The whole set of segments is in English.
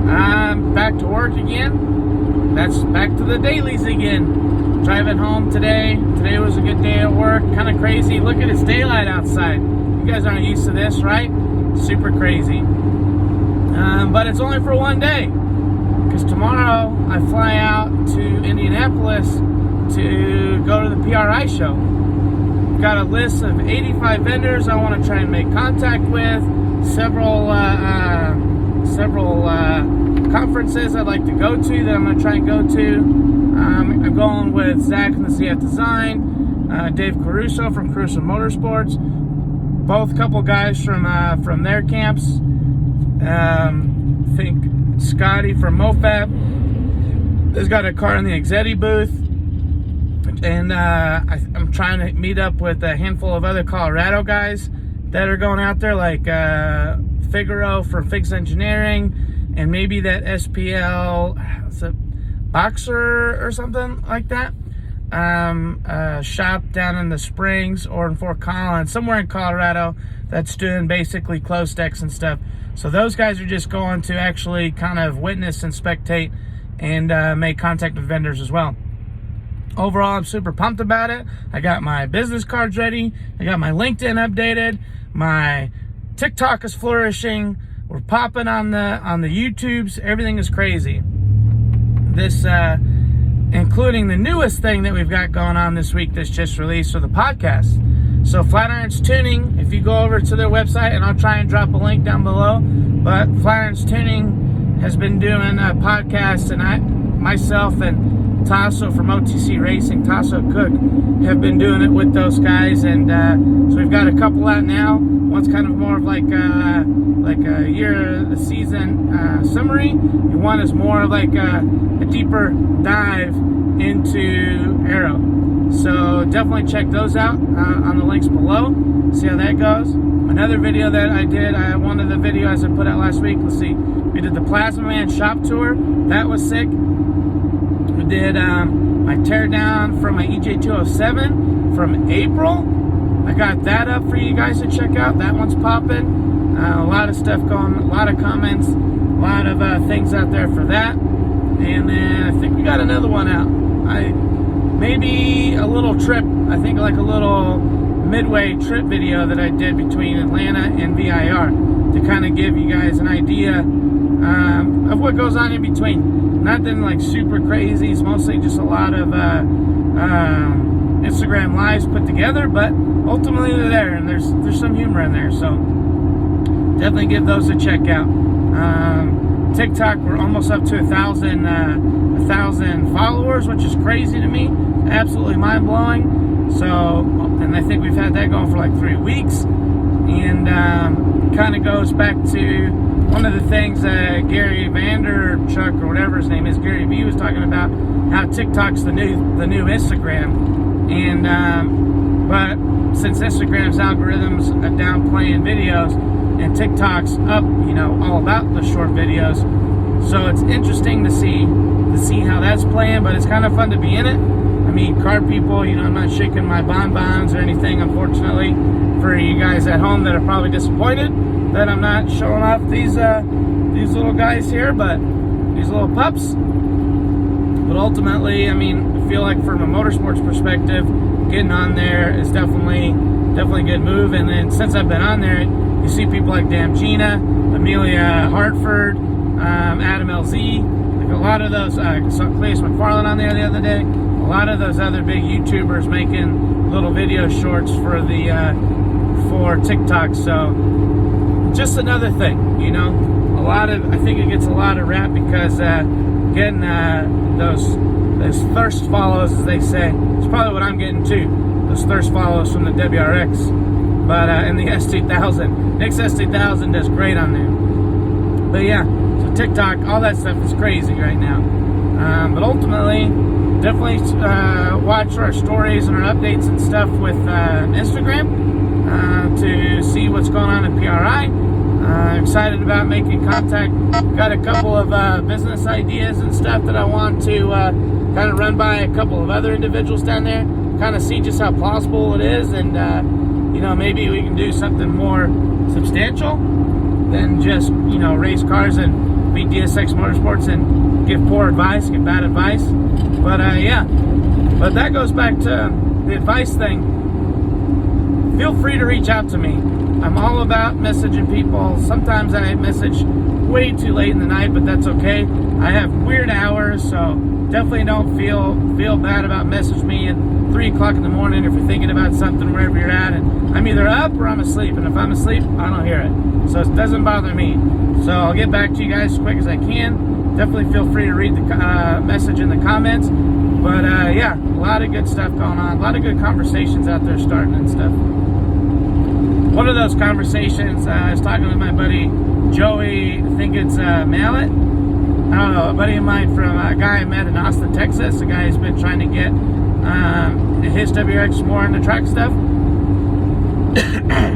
I'm back to work again. That's back to the dailies again. Driving home today. Today was a good day at work. Kind of crazy. Look at it's daylight outside. You guys aren't used to this, right? Super crazy. But it's only for one day. Because tomorrow I fly out to Indianapolis to go to the PRI show. Got a list of 85 vendors I want to try and make contact with. Several conferences I'd like to go to that I'm going to try and go to. I'm going with Zach from the CF Design, Dave Caruso from Caruso Motorsports, both couple guys from their camps. I think Scotty from MoFab has got a car in the Exetti booth. And I'm trying to meet up with a handful of other Colorado guys that are going out there, like Figaro from Figs Engineering, and maybe that SPL, is it Boxer or something like that? Shop down in the Springs or in Fort Collins, somewhere in Colorado, that's doing basically closed decks and stuff. So those guys are just going to actually kind of witness and spectate and make contact with vendors as well. Overall, I'm super pumped about it. I got my business cards ready. I got my LinkedIn updated. My TikTok is flourishing. We're popping on the YouTubes. Everything is crazy. This, including the newest thing that we've got going on this week that's just released for the podcast. So Flatirons Tuning, if you go over to their website, and I'll try and drop a link down below, but Flatirons Tuning has been doing a podcast, and myself and Tasso from OTC Racing, Tasso Cook, have been doing it with those guys, and so we've got a couple out now. One's kind of more of like a year of the season summary, and one is more of like a deeper dive into Aero. So definitely check those out on the links below. See how that goes. Another video that I did, one of the videos I put out last week, let's see, we did the Plasma Man shop tour. That was sick. We did my teardown from my EJ207 from April. I got that up for you guys to check out. That one's popping. A lot of stuff going, a lot of comments, a lot of things out there for that. And then I think we got another one out. Maybe a little trip, I think like a little midway trip video that I did between Atlanta and VIR to kind of give you guys an idea of what goes on in between. Nothing like super crazy. It's mostly just a lot of Instagram lives put together, but ultimately they're there, and there's some humor in there. So definitely give those a check out. TikTok, we're almost up to 1,000 followers, which is crazy to me. Absolutely mind blowing. So, and I think we've had that going for like 3 weeks, and kind of goes back to one of the things Gary Vanderchuck, or whatever his name is, Gary V, was talking about, how TikTok's the new Instagram, and but since Instagram's algorithms are downplaying videos and TikTok's up, all about the short videos, so it's interesting to see how that's playing. But it's kind of fun to be in it. I mean, car people, I'm not shaking my bonbons or anything, unfortunately, for you guys at home that are probably disappointed that I'm not showing off these little guys here, but these little pups. But ultimately, I mean, I feel like from a motorsports perspective, getting on there is definitely a good move. And then since I've been on there, you see people like Dan Gina, Amelia Hartford, Adam LZ, like a lot of those. I saw Clayus McFarland on there the other day. A lot of those other big YouTubers making little video shorts for TikTok. So just another thing, I think it gets a lot of rap because getting those thirst follows, as they say, it's probably what I'm getting too. Those thirst follows from the WRX, but in the S2000, Nick's S2000 does great on there. But yeah, so TikTok, all that stuff is crazy right now. But ultimately, definitely watch our stories and our updates and stuff with Instagram to see what's going on at PRI. Excited about making contact. Got a couple of business ideas and stuff that I want to kind of run by a couple of other individuals down there, kind of see just how plausible it is, and maybe we can do something more substantial than just race cars and meet DSX Motorsports and give poor advice, give bad advice. But but that goes back to the advice thing. Feel free to reach out to me. I'm all about messaging people. Sometimes I message way too late in the night, but that's okay. I have weird hours, so definitely don't feel bad about messaging me at 3 o'clock in the morning if you're thinking about something wherever you're at. And I'm either up or I'm asleep. And if I'm asleep, I don't hear it. So it doesn't bother me. So I'll get back to you guys as quick as I can. Definitely feel free to read the message in the comments. But a lot of good stuff going on. A lot of good conversations out there starting and stuff. One of those conversations, I was talking with my buddy Joey, I think it's Mallet. I don't know, a buddy of mine from a guy I met in Austin, Texas. A guy who's been trying to get his WRX more into track stuff.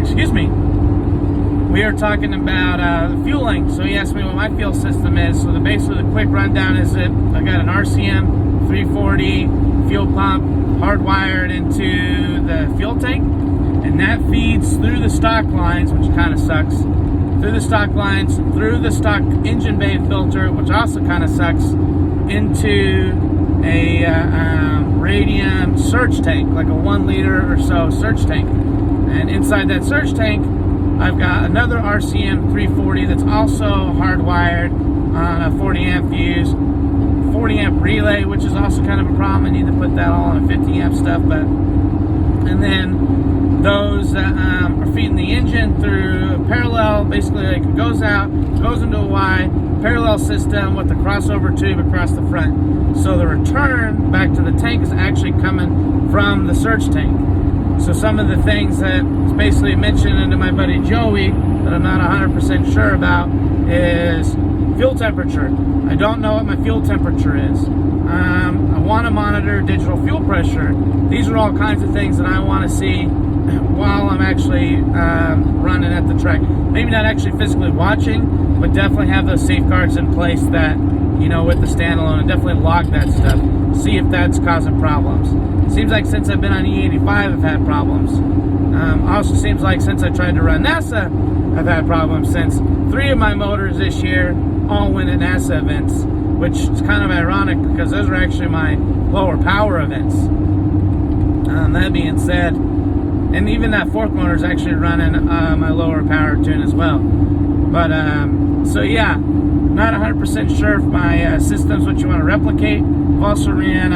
Excuse me. We are talking about fueling. So he asked me what my fuel system is. So basically the quick rundown is that I got an RCM 340 fuel pump hardwired into the fuel tank. And that feeds through the stock lines, which kind of sucks. Through the stock lines, through the stock engine bay filter, which also kind of sucks, into a radium surge tank, like a 1 liter or so surge tank. And inside that surge tank, I've got another RCM 340 that's also hardwired on a 40 amp fuse, 40 amp relay, which is also kind of a problem. I need to put that all on a 50 amp stuff, and then those are feeding the engine through a parallel, basically like it goes out, goes into a Y, parallel system with the crossover tube across the front. So the return back to the tank is actually coming from the surge tank. So some of the things that was basically mentioned to my buddy Joey that I'm not 100% sure about is fuel temperature. I don't know what my fuel temperature is. I want to monitor digital fuel pressure. These are all kinds of things that I want to see while I'm actually running at the track. Maybe not actually physically watching, but definitely have those safeguards in place that, with the standalone, and definitely log that stuff. See if that's causing problems. Seems like since I've been on E85, I've had problems. Also seems like since I tried to run NASA, I've had problems, since 3 of my motors this year all went at NASA events, which is kind of ironic because those are actually my lower power events. That being said, and even that 4th motor is actually running my lower Powertune as well. But, not 100% sure if my system's what you want to replicate. I've also ran,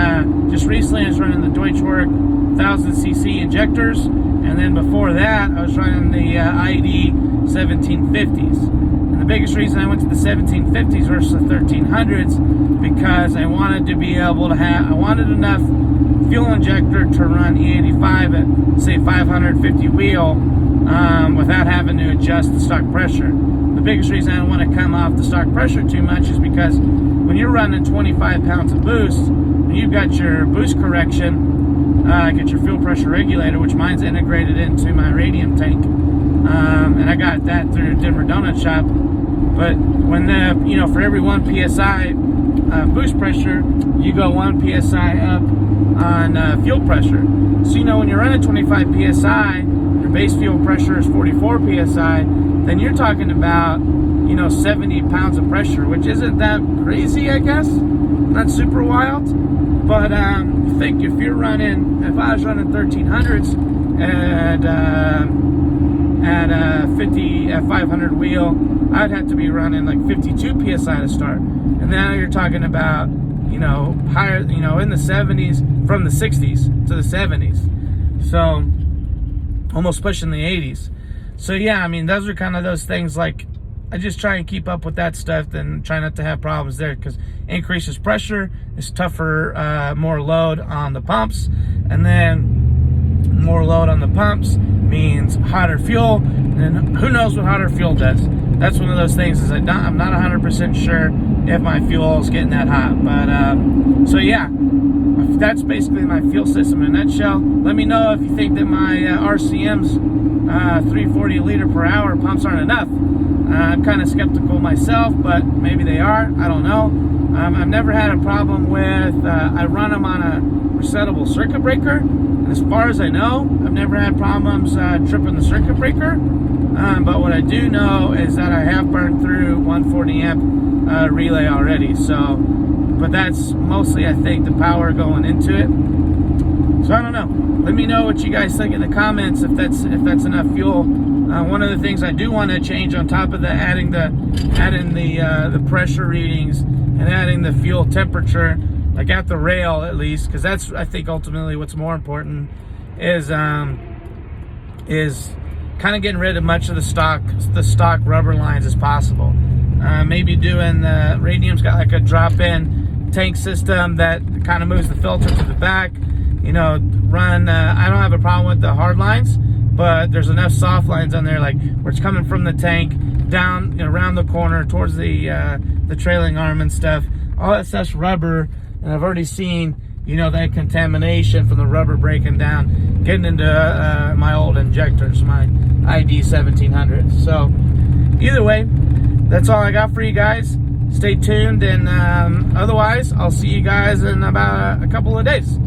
just recently I was running the Deutschwerk 1000cc injectors, and then before that I was running the ID 1750s. And the biggest reason I went to the 1750s versus the 1300s, because I wanted to be able to I wanted enough fuel injector to run E85 at, say, 550 wheel without having to adjust the stock pressure. The biggest reason I don't want to come off the stock pressure too much is because when you're running 25 pounds of boost, when you've got your boost correction, get your fuel pressure regulator, which mine's integrated into my radium tank, and I got that through Denver Donut Shop. But when for every 1 psi boost pressure, you go 1 psi up on fuel pressure. So when you're running 25 psi, your base fuel pressure is 44 psi. Then you're talking about 70 pounds of pressure, which isn't that crazy, I guess. Not super wild, but think if you're running, if I was running 1300s at 500 wheel, I'd have to be running like 52 psi to start. And now you're talking about higher, in the 70s, from the 60s to the 70s, so almost pushing the 80s. So those are kind of those things. Like, I just try and keep up with that stuff and try not to have problems there, because increases pressure, it's tougher, more load on the pumps, and then more load on the pumps means hotter fuel, and who knows what hotter fuel does. That's one of those things, is I'm not 100% sure if my fuel is getting that hot. But that's basically my fuel system in a nutshell. Let me know if you think that my RCM's 340 liter per hour pumps aren't enough. I'm kind of skeptical myself, but maybe they are. I don't know. I've never had a problem with, I run them on a resettable circuit breaker, and as far as I know, I've never had problems tripping the circuit breaker. But what I do know is that I have burned through 140 amp relay already. So, but that's mostly, I think, the power going into it. So I don't know. Let me know what you guys think in the comments if that's enough fuel. One of the things I do want to change on top of that, adding the pressure readings and adding the fuel temperature, like at the rail at least, because that's, I think, ultimately what's more important, is kind of getting rid of much of the stock rubber lines as possible. Maybe doing the Radium's got like a drop-in tank system that kind of moves the filter to the back. You know, run. I don't have a problem with the hard lines, but there's enough soft lines on there, like where it's coming from the tank down, you know, around the corner towards the trailing arm and stuff. All that stuff's rubber, and I've already seen, you know, that contamination from the rubber breaking down, getting into my old injectors, my ID 1700. So either way, that's all I got for you guys. Stay tuned, and otherwise, I'll see you guys in about a couple of days.